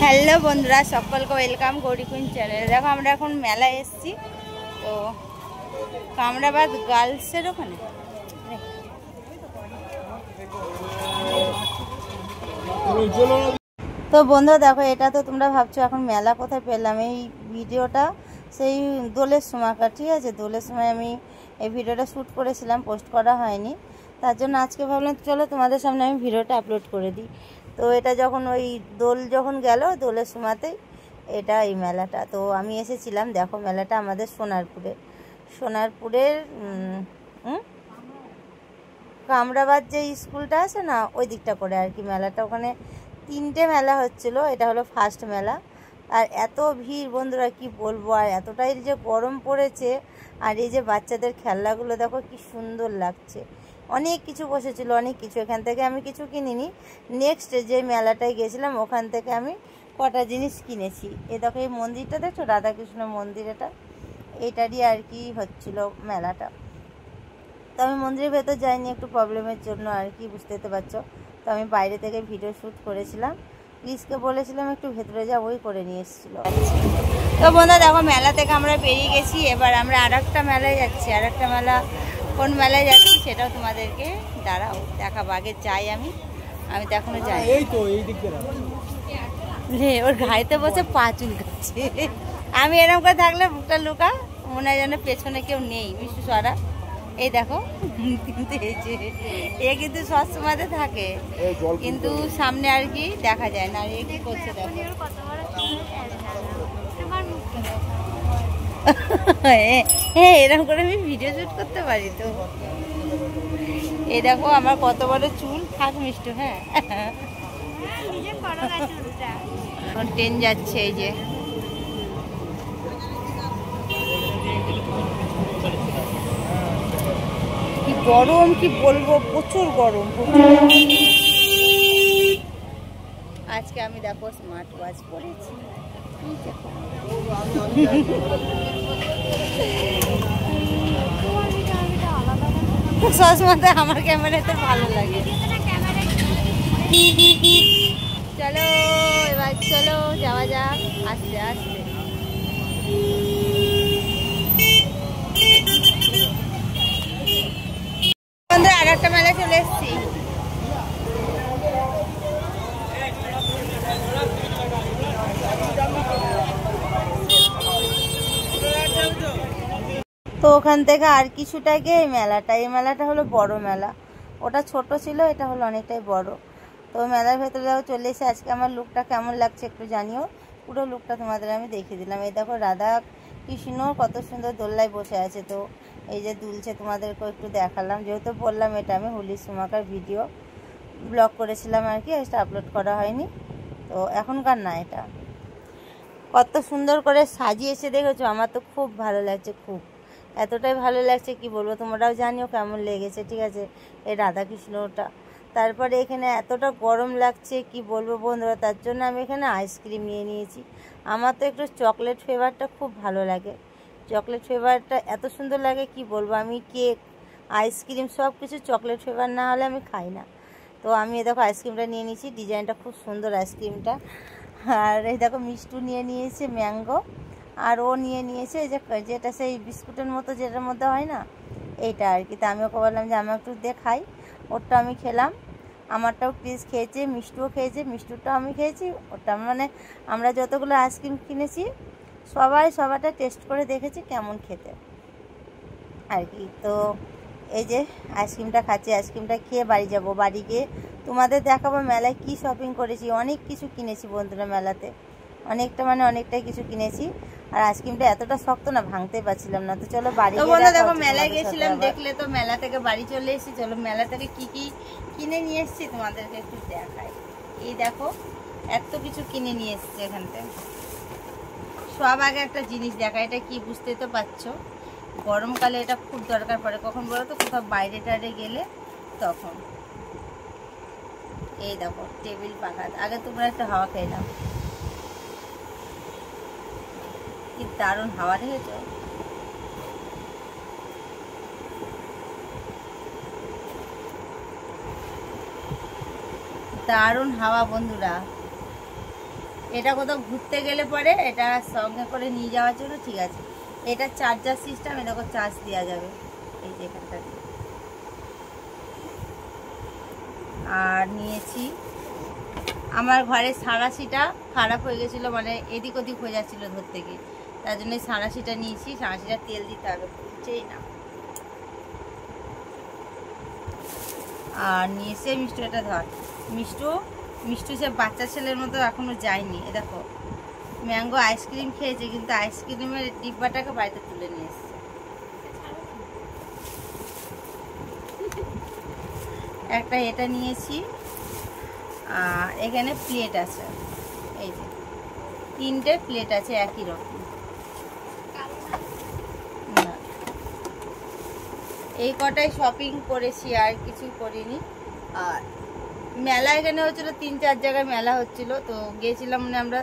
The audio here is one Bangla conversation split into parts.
হ্যালো বন্ধুরা, সকলকে ওয়েলকাম গৌরী কুইন চ্যানেলে। দেখো আমরা এখন মেলায় এসেছি, তো কামরাবাদ গার্লসের ওখানে। তো বন্ধুরা দেখো, এটা তো তোমরা ভাবছো এখন মেলা কোথায় পেলাম। এই ভিডিওটা সেই দোলের সময়কার, ঠিক আছে। দোলের সময় আমি এই ভিডিওটা শ্যুট করেছিলাম, পোস্ট করা হয়নি, তার জন্য আজকে ভাবলাম চলো তোমাদের সামনে আমি ভিডিওটা আপলোড করে দিই। তো এটা যখন ওই দোল যখন গেল, দোলের সময়তেই এটা এই মেলাটা। তো আমি এসেছিলাম, দেখো মেলাটা আমাদের সোনারপুরের কামরাবাদ যে স্কুলটা আছে না, ওই দিকটা করে আর কি মেলাটা। ওখানে 3টে মেলা হচ্ছিল, এটা হলো ফার্স্ট মেলা। আর এত ভিড় বন্ধুরা কি বলবো, আর এতটাই যে গরম পড়েছে। আর এই যে বাচ্চাদের খেলনাগুলো দেখো কি সুন্দর লাগছে, অনেক কিছু বসেছিল, অনেক কিছু। এখান থেকে আমি কিছু কিনিনি, নেক্সট যে মেলাটায় গেছিলাম ওখান থেকে আমি কটা জিনিস কিনেছি। এ দেখো এই মন্দিরটা দেখছো, রাধাকৃষ্ণ মন্দির, এইটারই আর কি হচ্ছিল মেলাটা। তো আমি মন্দিরের ভেতর যাইনি, একটু প্রবলেমের জন্য আর কি, বুঝতে তো পারছো। তো আমি বাইরে থেকে ভিডিও শ্যুট করেছিলাম, প্লিজকে বলেছিলাম একটু ভেতরে যা, ওই করে নিয়ে এসেছিলো। তো বন্ধুরা দেখো মেলা থেকে আমরা বেরিয়ে গেছি, এবার আমরা আরেকটা মেলায় যাচ্ছি। আরেকটা মেলা কোন মেলায় যাচ্ছি সেটাও তোমাদেরকে দাঁড়াও দেখাবো। আগে যাই আমি তো এখনো যাই। ওর ঘাড়িতে বসে পা চুলকাচ্ছে। আমি এরকম করে থাকলে বুকটা লুকা, মনে হয় যেন পেছনে কেউ নেই। মিষ্টি সরা, এই দেখো, কিন্তু এই যে এ কিন্তু সবসময়তে থাকে, কিন্তু সামনে আর কি দেখা যায় না। আর এ কি করছে দেখো, হ্যাঁ এরকম করে আমি ভিডিও শুট করতে পারি। তো এই দেখো আমার কত বড় চুল, থাক মিষ্টি। হ্যাঁ ট্রেন যাচ্ছে, এই যে কি গরম কি বলবো, প্রচুর গরম। আজকে আমি দেখো স্মার্ট ওয়াচ পরেছি। সবসময় আমার ক্যামেরাতে ভালো লাগে। চলো এবার চলো যাওয়া যাক আস্তে আস্তে। আর একটা মেলায় চলে এসেছি। তো ওখান থেকে আর কিছুটা গিয়ে এই মেলাটা হলো বড় মেলা। ওটা ছোট ছিল, এটা হলো অনেকটাই বড়। তো মেলার ভেতরে দেখো চলে এসে আজকে আমার লুকটা কেমন লাগছে একটু জানিও। পুরো লুকটা তোমাদের আমি দেখিয়ে দিলাম। এই দেখো রাধা কৃষ্ণ কত সুন্দর দোলনায় বসে আছে। তো এই যে দুলছে, তোমাদেরকেও একটু দেখালাম, যেহেতু বললাম এটা আমি হোলির সময়কার ভিডিও ব্লগ করেছিলাম আর কি, এটা আপলোড করা হয়নি। তো এখনকার না, এটা কত সুন্দর করে সাজিয়েছে দেখেছো। আমার তো খুব ভালো লাগছে, খুব এতটাই ভালো লাগছে কি বলবো, তোমরাও জানিও কেমন লেগেছে, ঠিক আছে। এই রাধাকৃষ্ণটা, তারপরে এখানে এতটা গরম লাগছে কি বলবো বন্ধুরা, তার জন্য আমি এখানে আইসক্রিম নিয়ে নিয়েছি। আমার তো একটু চকলেট ফ্লেভারটা খুব ভালো লাগে, চকলেট ফ্লেভারটা এত সুন্দর লাগে কি বলবো। আমি কেক আইসক্রিম সব কিছু চকলেট ফ্লেভার না হলে আমি খাই না। তো আমি দেখো আইসক্রিমটা নিয়ে নিয়েছি, ডিজাইনটা খুব সুন্দর আইসক্রিমটা। আর এই দেখো মিষ্টু নিয়ে নিয়েছে ম্যাঙ্গো, আর ও নিয়ে নিয়েছে এই যে যেটা সেই বিস্কুটের মতো যেটার মধ্যে হয় না, এইটা আর কি। তা আমি ওকে বললাম যে আমি একটু দেখাই, ওরটা আমি খেলাম, আমারটাও প্লিজ খেয়েছে, মিষ্টুও খেয়েছে, মিষ্টুরটাও আমি খেয়েছি, ওটা মানে আমরা যতগুলো আইসক্রিম কিনেছি সবাইটা টেস্ট করে দেখেছি কেমন খেতে আর কি। তো এই যে আইসক্রিমটা খাচ্ছি, আইসক্রিমটা খেয়ে বাড়ি যাব। বাড়ি গিয়ে তোমাদের দেখাবো মেলায় কি শপিং করেছি। অনেক কিছু কিনেছি বন্ধুরা মেলাতে, অনেকটাই কিছু কিনেছি। আর আইসক্রিমটা এতটা শক্ত না, ভাঙতে পারছিলাম না। তো চলো বাড়ি গিয়ে দেখো, মেলায় গেছিলাম দেখলে, তো মেলা থেকে বাড়ি চলে এসেছি। চলো মেলা থেকে কি কি কিনে নিয়ে এসেছি তোমাদেরকে একটু দেখাই। এই দেখো এত কিছু কিনে নিয়ে এসেছি এখান থেকে। সব আগে একটা জিনিস দেখা, এটা কি বুঝতে তো পারছো, গরমকালে এটা খুব দরকার পড়ে। কখন বলো তো, কোথাও বাইরে টাইরে গেলে তখন। এই দেখো টেবিল পাখা, আগে তোমরা একটা হাওয়া খেয়ে নাও, কি দারুণ হাওয়া দেখেছো। দারুণ হাওয়া বন্ধুরা। এটা কোথাও ঘুরতে গেলে পরে এটা সঙ্গে করে নিয়ে যাওয়ার জন্য ঠিক আছে। এটা চার্জার সিস্টেম, এটাকে চার্জ দেওয়া যাবে এই যে এখানটা। আর নিয়েছি আমার ঘরের সাঁড়াশিটা খারাপ হয়ে গেছিলো, মানে এদিক ওদিক হয়ে যাচ্ছিলো ধরতে গিয়ে, তার জন্য সাঁড়াশিটা নিয়েছি। সাঁড়াশিটা তেল দিতে হবে, বুঝছেই না। আর নিয়েছে মিষ্টু, এটা ধর মিষ্টু সে বাচ্চা ছেলের মতো এখনো যায়নি। এ দেখো ম্যাঙ্গো আইসক্রিম খেয়েছে, কিন্তু আইসক্রিমের ডিব্বাটাকে বাড়িতে তুলে নিয়ে এসছে। একটা এটা নিয়েছি। আর এখানে প্লেট আছে, এই যে 3টে প্লেট আছে একই রকম। এই কটাই শপিং করেছি, আর কিছু করিনি। আর মেলা এখানে হচ্ছিল, 3-4 জায়গায় মেলা হচ্ছিল, তো গিয়েছিলাম, মানে আমরা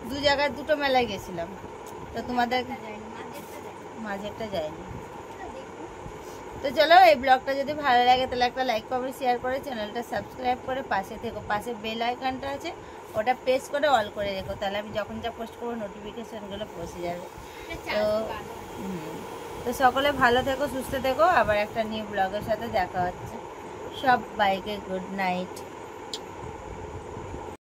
2 জায়গায় 2টো মেলায় গেছিলাম। তো তোমাদের মাঝেরটা যায়নি। তো চলো, এই ব্লগটা যদি ভালো লাগে তাহলে একটা লাইক কমেন্ট শেয়ার করে চ্যানেলটা সাবস্ক্রাইব করে পাশে থেকো। পাশে বেল আইকনটা আছে, ওটা প্রেস করে অল করে রেখো, তাহলে আমি যখন যা পোস্ট করবো নোটিফিকেশনগুলো পৌঁছে যাবে। তো সকলে ভালো থেকো, সুস্থ থেকো। আবার একটা নিউ ব্লগের সাথে দেখা হচ্ছে। সব বাইকে গুড নাইট।